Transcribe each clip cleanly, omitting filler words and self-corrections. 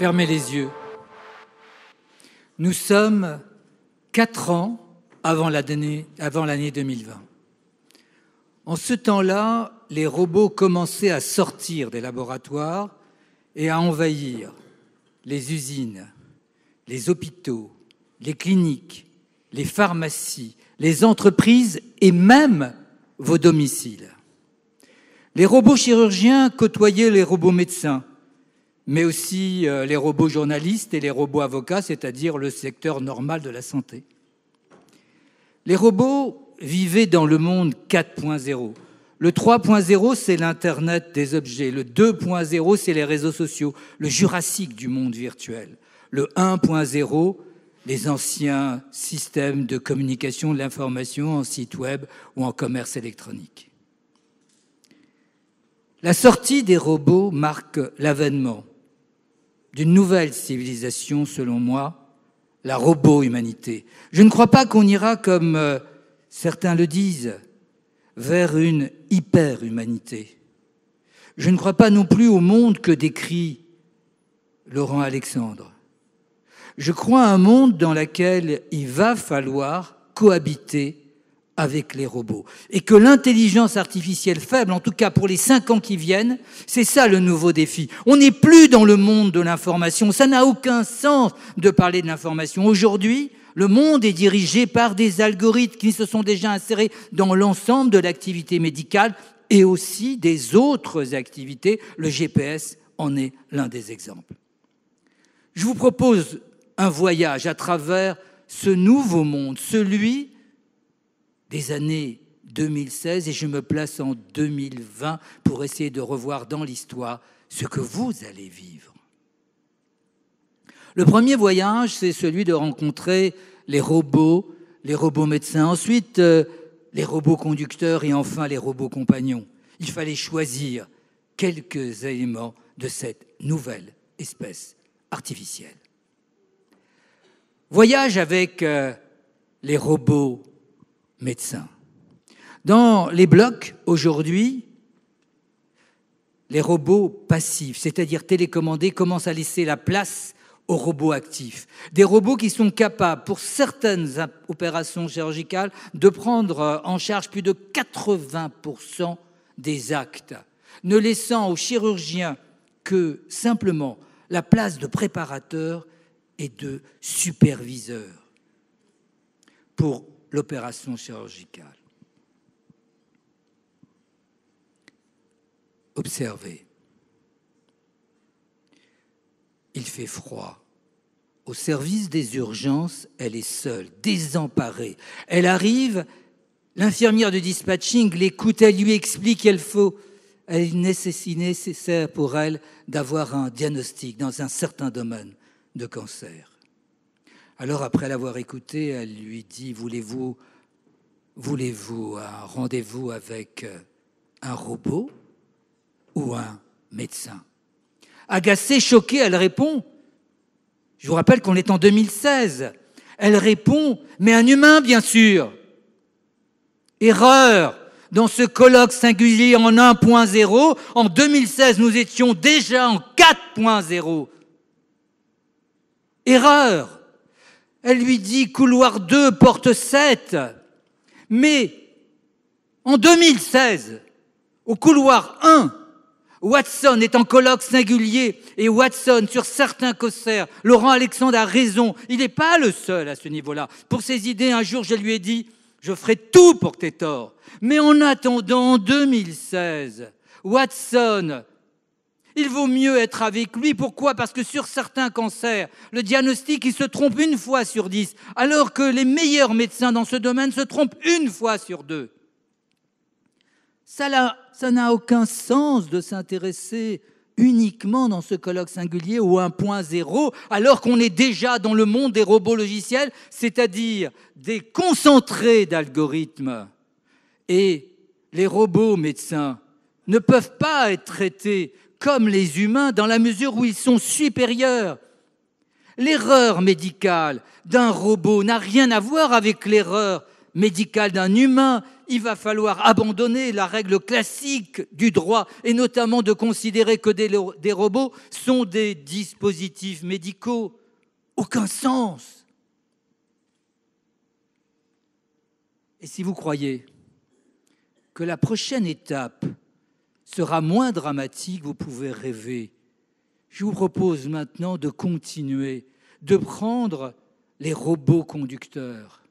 Fermez les yeux. Nous sommes 4 ans avant l'année 2020. En ce temps-là, les robots commençaient à sortir des laboratoires et à envahir les usines, les hôpitaux, les cliniques, les pharmacies, les entreprises et même vos domiciles. Les robots chirurgiens côtoyaient les robots médecins, mais aussi les robots journalistes et les robots avocats, c'est-à-dire le secteur normal de la santé. Les robots vivaient dans le monde 4.0. Le 3.0, c'est l'Internet des objets. Le 2.0, c'est les réseaux sociaux, le Jurassique du monde virtuel. Le 1.0, les anciens systèmes de communication de l'information en site web ou en commerce électronique. La sortie des robots marque l'avènement d'une nouvelle civilisation, selon moi, la robo-humanité. Je ne crois pas qu'on ira, comme certains le disent, vers une hyper-humanité. Je ne crois pas non plus au monde que décrit Laurent Alexandre. Je crois à un monde dans lequel il va falloir cohabiter avec les robots. Et que l'intelligence artificielle faible, en tout cas pour les 5 ans qui viennent, c'est ça le nouveau défi. On n'est plus dans le monde de l'information. Ça n'a aucun sens de parler de l'information. Aujourd'hui, le monde est dirigé par des algorithmes qui se sont déjà insérés dans l'ensemble de l'activité médicale et aussi des autres activités. Le GPS en est l'un des exemples. Je vous propose un voyage à travers ce nouveau monde, celui des années 2016, et je me place en 2020 pour essayer de revoir dans l'histoire ce que vous allez vivre. Le premier voyage, c'est celui de rencontrer les robots médecins, ensuite les robots conducteurs et enfin les robots compagnons. Il fallait choisir quelques éléments de cette nouvelle espèce artificielle. Voyage avec les robots médecins. Dans les blocs, aujourd'hui, les robots passifs, c'est-à-dire télécommandés, commencent à laisser la place aux robots actifs. Des robots qui sont capables, pour certaines opérations chirurgicales, de prendre en charge plus de 80% des actes, ne laissant aux chirurgiens que simplement la place de préparateur et de superviseur pour l'opération chirurgicale. Observez. Il fait froid. Au service des urgences, elle est seule, désemparée. Elle arrive, l'infirmière de dispatching l'écoute, elle lui explique qu'il est nécessaire pour elle d'avoir un diagnostic dans un certain domaine de cancer. Alors, après l'avoir écouté, elle lui dit « Voulez-vous un rendez-vous avec un robot ou un médecin ?» Agacée, choquée, elle répond, je vous rappelle qu'on est en 2016, elle répond « Mais un humain, bien sûr !» Erreur. Dans ce colloque singulier en 1.0, en 2016, nous étions déjà en 4.0. Erreur. Elle lui dit couloir 2, porte 7. Mais en 2016, au couloir 1, Watson est en colloque singulier et Watson, sur certains cancers, Laurent Alexandre a raison, il n'est pas le seul à ce niveau-là. Pour ses idées, un jour, je lui ai dit « Je ferai tout pour que tu aies tort ». Mais en attendant, en 2016, Watson, il vaut mieux être avec lui. Pourquoi ? Parce que sur certains cancers, le diagnostic, il se trompe 1 fois sur 10, alors que les meilleurs médecins dans ce domaine se trompent 1 fois sur 2. Ça n'a aucun sens de s'intéresser uniquement dans ce colloque singulier au 1.0, alors qu'on est déjà dans le monde des robots logiciels, c'est-à-dire des concentrés d'algorithmes. Et les robots médecins ne peuvent pas être traités comme les humains dans la mesure où ils sont supérieurs. L'erreur médicale d'un robot n'a rien à voir avec l'erreur médicale d'un humain, il va falloir abandonner la règle classique du droit et notamment de considérer que des robots sont des dispositifs médicaux. Aucun sens. Et si vous croyez que la prochaine étape sera moins dramatique, vous pouvez rêver. Je vous propose maintenant de continuer, de prendre les robots conducteurs.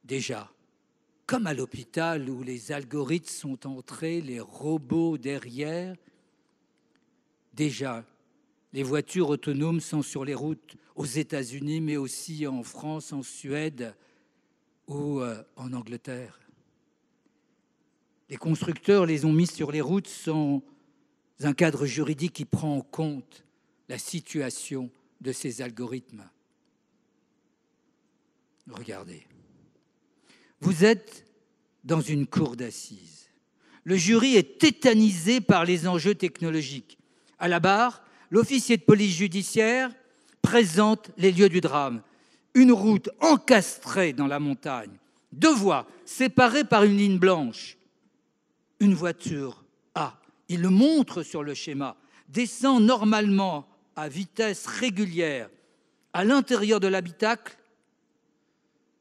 Déjà, comme à l'hôpital où les algorithmes sont entrés, les robots derrière, déjà, les voitures autonomes sont sur les routes aux États-Unis, mais aussi en France, en Suède ou en Angleterre. Les constructeurs les ont mis sur les routes sans un cadre juridique qui prend en compte la situation de ces algorithmes. Regardez. Vous êtes dans une cour d'assises. Le jury est tétanisé par les enjeux technologiques. À la barre, l'officier de police judiciaire présente les lieux du drame. Une route encastrée dans la montagne, 2 voies séparées par une ligne blanche. Une voiture A, il le montre sur le schéma, descend normalement à vitesse régulière à l'intérieur de l'habitacle.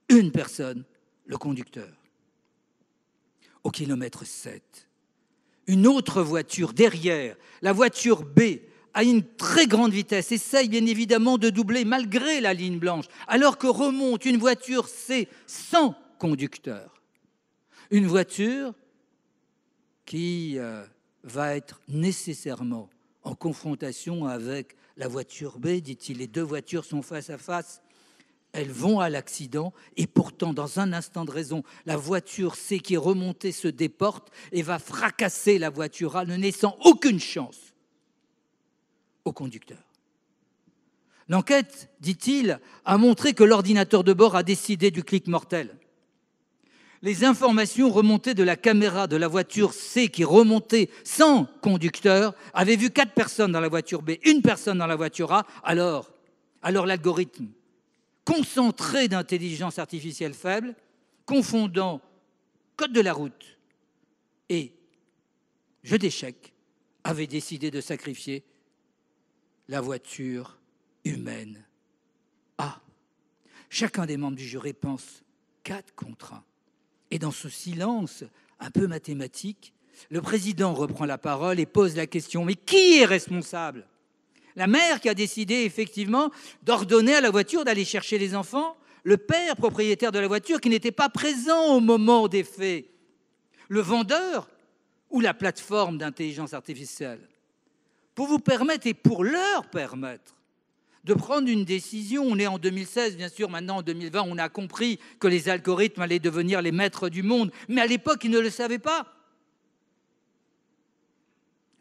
Une personne, le conducteur. Au kilomètre 7, une autre voiture derrière, la voiture B, à une très grande vitesse, essaye bien évidemment de doubler malgré la ligne blanche, alors que remonte une voiture C sans conducteur. Une voiture qui va être nécessairement en confrontation avec la voiture B, dit-il. Les 2 voitures sont face à face. Elles vont à l'accident et pourtant, dans un instant de raison, la voiture C qui est remontée se déporte et va fracasser la voiture A, ne laissant aucune chance au conducteur. L'enquête, dit-il, a montré que l'ordinateur de bord a décidé du clic mortel. Les informations remontées de la caméra de la voiture C qui remontait sans conducteur avaient vu 4 personnes dans la voiture B, 1 personne dans la voiture A. Alors l'algorithme, concentré d'intelligence artificielle faible, confondant code de la route et jeu d'échecs, avait décidé de sacrifier la voiture humaine A. Chacun des membres du jury pense 4 contre 1. Et dans ce silence un peu mathématique, le président reprend la parole et pose la question: mais qui est responsable ? La mère qui a décidé effectivement d'ordonner à la voiture d'aller chercher les enfants, le père propriétaire de la voiture qui n'était pas présent au moment des faits, le vendeur ou la plateforme d'intelligence artificielle. Pour vous permettre et pour leur permettre de prendre une décision. On est en 2016, bien sûr, maintenant en 2020, on a compris que les algorithmes allaient devenir les maîtres du monde, mais à l'époque, ils ne le savaient pas.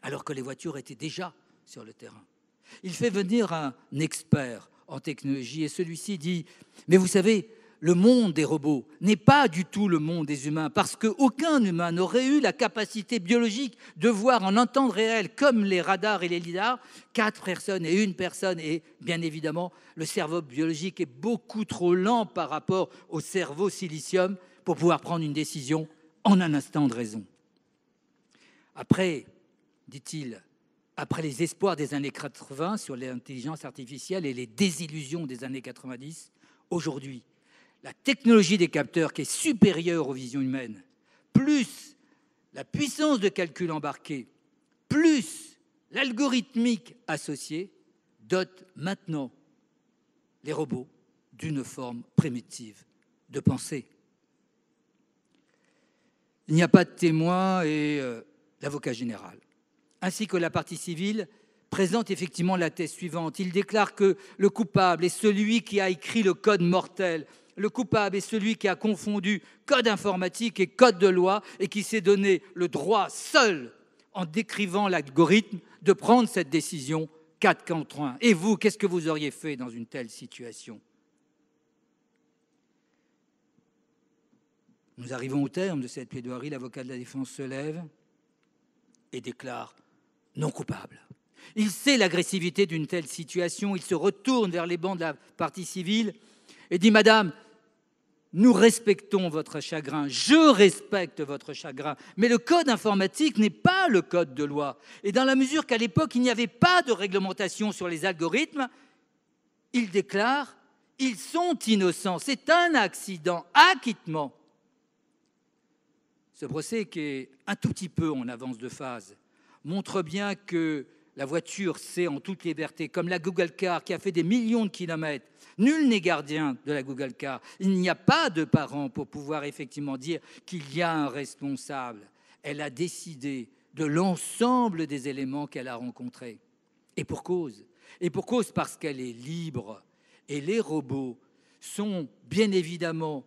Alors que les voitures étaient déjà sur le terrain. Il fait venir un expert en technologie et celui-ci dit « Mais vous savez, le monde des robots n'est pas du tout le monde des humains parce qu'aucun humain n'aurait eu la capacité biologique de voir en un temps réel, comme les radars et les lidars, 4 personnes et 1 personne. Et bien évidemment, le cerveau biologique est beaucoup trop lent par rapport au cerveau silicium pour pouvoir prendre une décision en un instant de raison. » Après, dit-il, après les espoirs des années 80 sur l'intelligence artificielle et les désillusions des années 90, aujourd'hui, la technologie des capteurs qui est supérieure aux visions humaines, plus la puissance de calcul embarquée, plus l'algorithmique associée, dote maintenant les robots d'une forme primitive de pensée. Il n'y a pas de témoin et l'avocat général, ainsi que la partie civile, présente effectivement la thèse suivante. Il déclare que le coupable est celui qui a écrit le code mortel. Le coupable est celui qui a confondu code informatique et code de loi et qui s'est donné le droit seul, en décrivant l'algorithme, de prendre cette décision 4 contre 1. Et vous, qu'est-ce que vous auriez fait dans une telle situation ? Nous arrivons au terme de cette plaidoirie. L'avocat de la défense se lève et déclare non coupable. Il sait l'agressivité d'une telle situation. Il se retourne vers les bancs de la partie civile et dit « Madame, nous respectons votre chagrin, je respecte votre chagrin, mais le code informatique n'est pas le code de loi. Et dans la mesure qu'à l'époque, il n'y avait pas de réglementation sur les algorithmes, il déclare « ils sont innocents, c'est un accident, acquittement ». Ce procès, qui est un tout petit peu en avance de phase, montre bien que la voiture sait en toute liberté, comme la Google Car qui a fait des millions de kilomètres. Nul n'est gardien de la Google Car. Il n'y a pas de parents pour pouvoir effectivement dire qu'il y a un responsable. Elle a décidé de l'ensemble des éléments qu'elle a rencontrés. Et pour cause. Et pour cause parce qu'elle est libre. Et les robots sont bien évidemment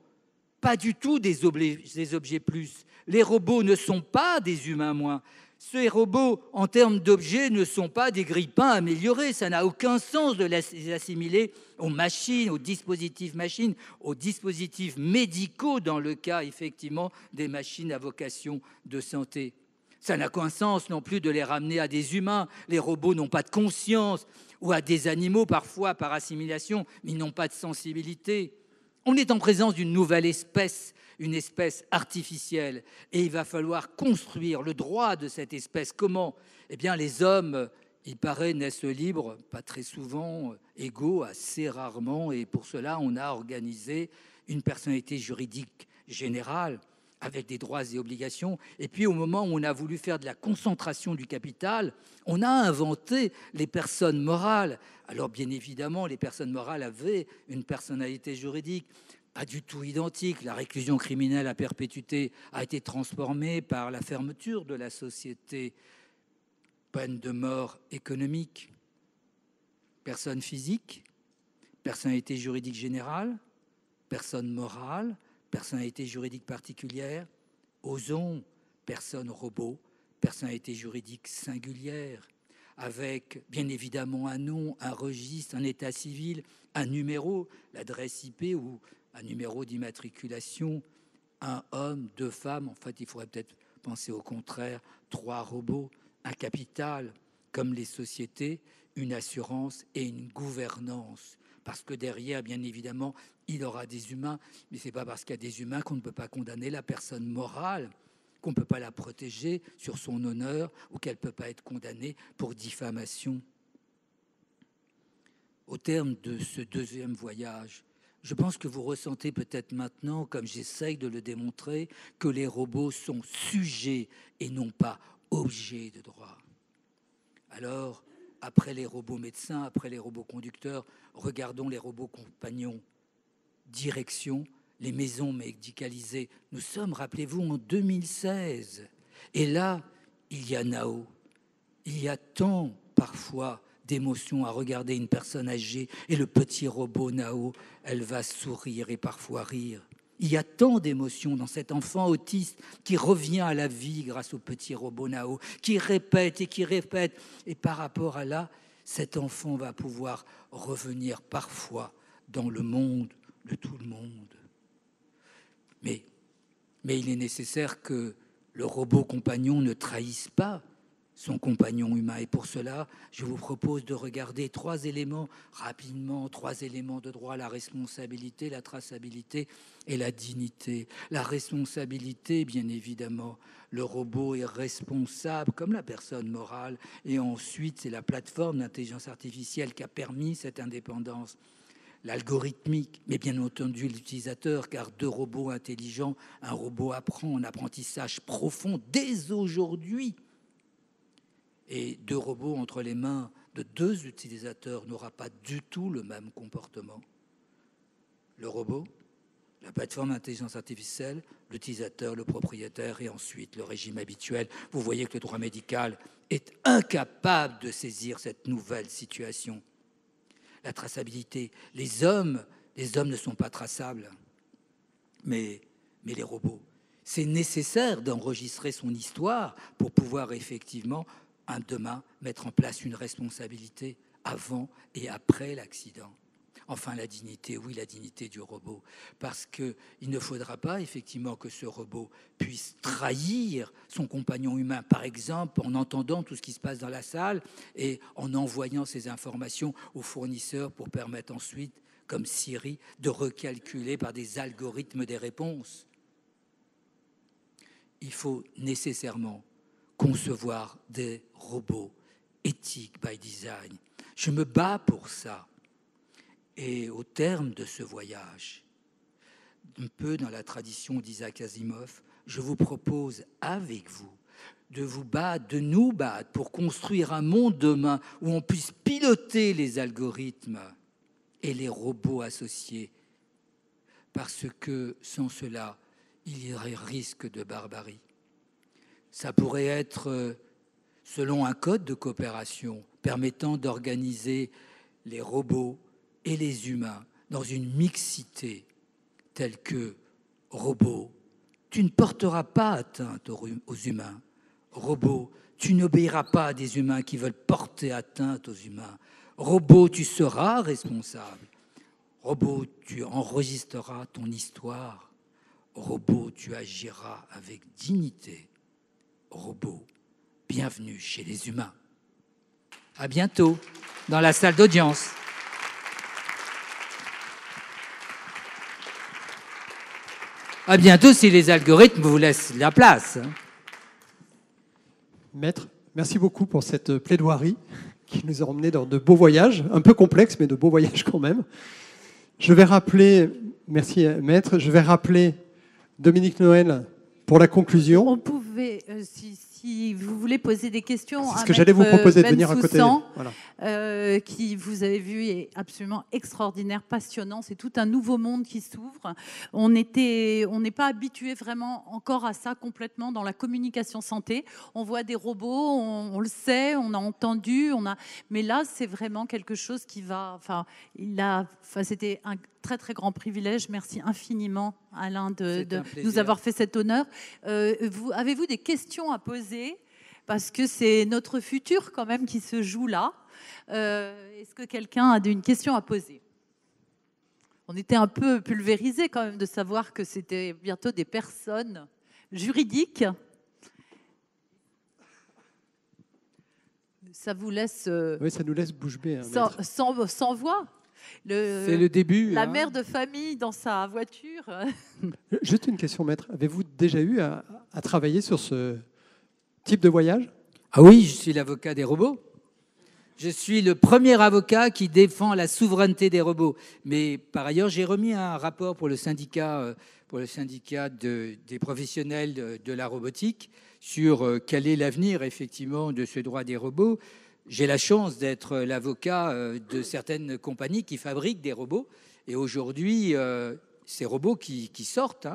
pas du tout des objets plus. Les robots ne sont pas des humains moins. Ces robots, en termes d'objets, ne sont pas des grille-pains améliorés. Ça n'a aucun sens de les assimiler aux machines, aux dispositifs machines, aux dispositifs médicaux, dans le cas, effectivement, des machines à vocation de santé. Ça n'a aucun sens non plus de les ramener à des humains. Les robots n'ont pas de conscience, ou à des animaux, parfois, par assimilation, mais ils n'ont pas de sensibilité. On est en présence d'une nouvelle espèce, une espèce artificielle, et il va falloir construire le droit de cette espèce. Comment ? Eh bien, les hommes, il paraît, naissent libres, pas très souvent, égaux, assez rarement, et pour cela, on a organisé une personnalité juridique générale, avec des droits et obligations. Et puis, au moment où on a voulu faire de la concentration du capital, on a inventé les personnes morales. Alors, bien évidemment, les personnes morales avaient une personnalité juridique pas du tout identique. La réclusion criminelle à perpétuité a été transformée par la fermeture de la société. Peine de mort économique. Personne physique, personnalité juridique générale, personne morale, personnalité juridique particulière. Osons, personne robot, personnalité juridique singulière, avec bien évidemment un nom, un registre, un état civil, un numéro, l'adresse IP ou un numéro d'immatriculation, un homme, deux femmes. En fait, il faudrait peut-être penser au contraire, trois robots, un capital, comme les sociétés, une assurance et une gouvernance. Parce que derrière, bien évidemment, il y aura des humains, mais ce n'est pas parce qu'il y a des humains qu'on ne peut pas condamner la personne morale, qu'on ne peut pas la protéger sur son honneur ou qu'elle ne peut pas être condamnée pour diffamation. Au terme de ce deuxième voyage, je pense que vous ressentez peut-être maintenant, comme j'essaye de le démontrer, que les robots sont sujets et non pas objets de droit. Alors, après les robots médecins, après les robots conducteurs, regardons les robots compagnons. Direction, les maisons médicalisées. Nous sommes, rappelez-vous, en 2016. Et là, il y a Nao. Il y a tant, parfois, d'émotions à regarder une personne âgée et le petit robot Nao, elle va sourire et parfois rire. Il y a tant d'émotions dans cet enfant autiste qui revient à la vie grâce au petit robot Nao, qui répète. Et par rapport à là, cet enfant va pouvoir revenir parfois dans le monde de tout le monde. Mais il est nécessaire que le robot compagnon ne trahisse pas son compagnon humain. Et pour cela, je vous propose de regarder trois éléments rapidement, trois éléments de droit: la responsabilité, la traçabilité et la dignité. La responsabilité, bien évidemment, le robot est responsable comme la personne morale. Et ensuite, c'est la plateforme d'intelligence artificielle qui a permis cette indépendance. L'algorithmique, mais bien entendu l'utilisateur, car deux robots intelligents, un robot apprend en apprentissage profond dès aujourd'hui. Et deux robots entre les mains de deux utilisateurs n'aura pas du tout le même comportement. Le robot, la plateforme d'intelligence artificielle, l'utilisateur, le propriétaire et ensuite le régime habituel. Vous voyez que le droit médical est incapable de saisir cette nouvelle situation. La traçabilité, les hommes ne sont pas traçables, mais les robots. C'est nécessaire d'enregistrer son histoire pour pouvoir effectivement demain mettre en place une responsabilité avant et après l'accident. Enfin, la dignité, oui, la dignité du robot, parce qu'il ne faudra pas effectivement que ce robot puisse trahir son compagnon humain, par exemple en entendant tout ce qui se passe dans la salle et en envoyant ces informations aux fournisseurs pour permettre ensuite, comme Siri, de recalculer par des algorithmes des réponses. Il faut nécessairement concevoir des robots éthiques by design. Je me bats pour ça. Et au terme de ce voyage, un peu dans la tradition d'Isaac Asimov, je vous propose avec vous de vous battre, de nous battre pour construire un monde demain où on puisse piloter les algorithmes et les robots associés. Parce que sans cela, il y aurait risque de barbarie. Ça pourrait être selon un code de coopération permettant d'organiser les robots et les humains dans une mixité telle que robot, tu ne porteras pas atteinte aux humains. Robot, tu n'obéiras pas à des humains qui veulent porter atteinte aux humains. Robot, tu seras responsable. Robot, tu enregistreras ton histoire. Robot, tu agiras avec dignité. Robot, bienvenue chez les humains. À bientôt dans la salle d'audience. À bientôt si les algorithmes vous laissent la place. Maître, merci beaucoup pour cette plaidoirie qui nous a emmenés dans de beaux voyages, un peu complexes, mais de beaux voyages quand même. Je vais rappeler, merci Maître, je vais rappeler Dominique Noël pour la conclusion. On pouvait, si vous voulez poser des questions, c'est ce que j'allais vous proposer de venir à côté. Voilà. Qui, vous avez vu, est absolument extraordinaire, passionnant. C'est tout un nouveau monde qui s'ouvre. On n'est pas habitué vraiment encore à ça complètement dans la communication santé. On voit des robots, on le sait, on a entendu, mais là, c'est vraiment quelque chose qui va. C'était un très très grand privilège. Merci infiniment, Alain, de nous avoir fait cet honneur. Avez-vous des questions à poser? Parce que c'est notre futur quand même qui se joue là. Est-ce que quelqu'un a une question à poser? On était un peu pulvérisés quand même de savoir que c'était bientôt des personnes juridiques. Ça vous laisse... Oui, ça nous laisse bouche bée. Sans voix. C'est le début. La mère de famille dans sa voiture. Juste une question, Maître. Avez-vous déjà eu à travailler sur ce type de voyage? Ah oui, je suis l'avocat des robots. Je suis le premier avocat qui défend la souveraineté des robots. Mais par ailleurs, j'ai remis un rapport pour le syndicat des professionnels de la robotique sur quel est l'avenir effectivement de ce droit des robots. J'ai la chance d'être l'avocat de certaines compagnies qui fabriquent des robots. Et aujourd'hui, ces robots qui sortent,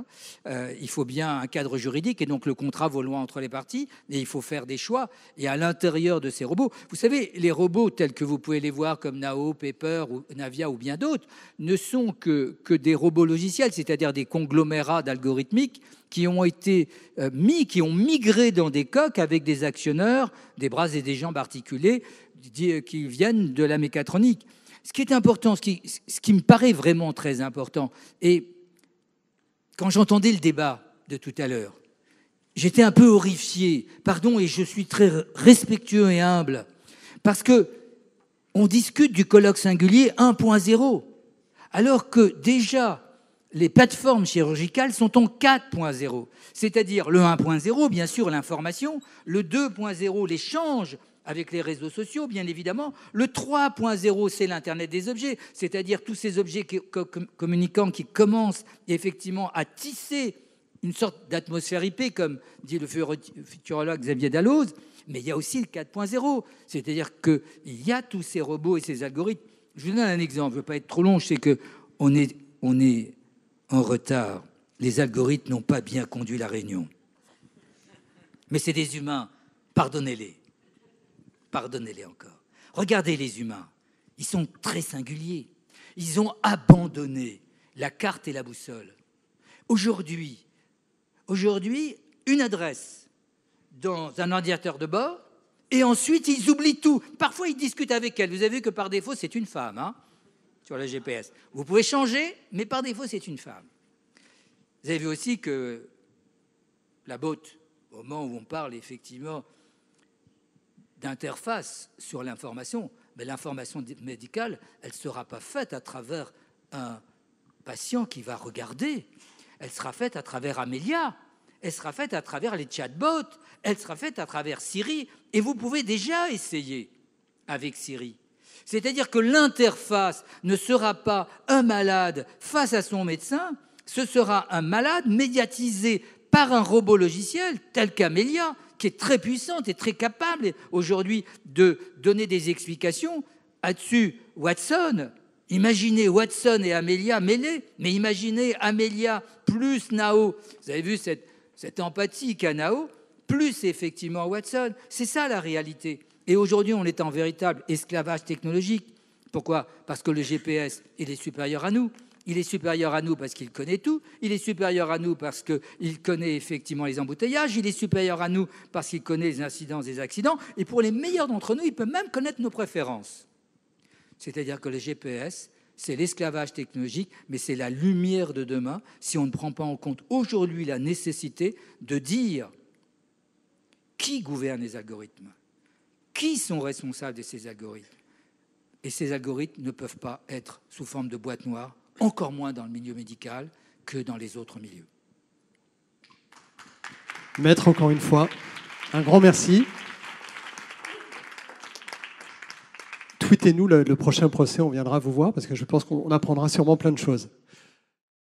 il faut bien un cadre juridique et donc le contrat vaut loin entre les parties et il faut faire des choix. Et à l'intérieur de ces robots, vous savez, les robots tels que vous pouvez les voir comme Nao, Pepper, ou Navia ou bien d'autres ne sont que des robots logiciels, c'est-à-dire des conglomérats d'algorithmiques qui ont été qui ont migré dans des coques avec des actionneurs, des bras et des jambes articulés qui viennent de la mécatronique. Ce qui est important, ce qui me paraît vraiment très important, et quand j'entendais le débat de tout à l'heure, j'étais un peu horrifié, pardon, et je suis très respectueux et humble, parce que on discute du colloque singulier 1.0, alors que déjà les plateformes chirurgicales sont en 4.0, c'est-à-dire le 1.0, bien sûr, l'information, le 2.0, l'échange avec les réseaux sociaux, bien évidemment. Le 3.0, c'est l'Internet des objets, c'est-à-dire tous ces objets communicants qui commencent effectivement à tisser une sorte d'atmosphère IP, comme dit le futurologue Xavier Dalloz. Mais il y a aussi le 4.0, c'est-à-dire qu'il y a tous ces robots et ces algorithmes. Je vous donne un exemple, je ne veux pas être trop long, je sais qu'on est en retard. Les algorithmes n'ont pas bien conduit la réunion. Mais c'est des humains, pardonnez-les. Pardonnez-les encore. Regardez les humains, ils sont très singuliers. Ils ont abandonné la carte et la boussole. Aujourd'hui, une adresse dans un ordinateur de bord, et ensuite ils oublient tout. Parfois ils discutent avec elle. Vous avez vu que par défaut c'est une femme, sur le GPS. Vous pouvez changer, mais par défaut c'est une femme. Vous avez vu aussi que la botte, au moment où on parle effectivement d'interface sur l'information, mais l'information médicale, elle ne sera pas faite à travers un patient qui va regarder, elle sera faite à travers Amelia, elle sera faite à travers les chatbots, elle sera faite à travers Siri. Et vous pouvez déjà essayer avec Siri. C'est-à-dire que l'interface ne sera pas un malade face à son médecin, ce sera un malade médiatisé par un robot logiciel tel qu'Amelia, qui est très puissante et très capable aujourd'hui de donner des explications. Là-dessus, Watson, imaginez Watson et Amelia mêlés, mais imaginez Amelia plus Nao. Vous avez vu cette empathie qu'a Nao, plus effectivement Watson. C'est ça la réalité. Et aujourd'hui, on est en véritable esclavage technologique. Pourquoi ? Parce que le GPS, il est supérieur à nous. Il est supérieur à nous parce qu'il connaît tout. Il est supérieur à nous parce qu'il connaît effectivement les embouteillages. Il est supérieur à nous parce qu'il connaît les incidences des accidents. Et pour les meilleurs d'entre nous, il peut même connaître nos préférences. C'est-à-dire que le GPS, c'est l'esclavage technologique, mais c'est la lumière de demain si on ne prend pas en compte aujourd'hui la nécessité de dire qui gouverne les algorithmes, qui sont responsables de ces algorithmes. Et ces algorithmes ne peuvent pas être sous forme de boîte noire, encore moins dans le milieu médical que dans les autres milieux. Maître, encore une fois, un grand merci. Tweetez-nous le prochain procès, on viendra vous voir parce que je pense qu'on apprendra sûrement plein de choses.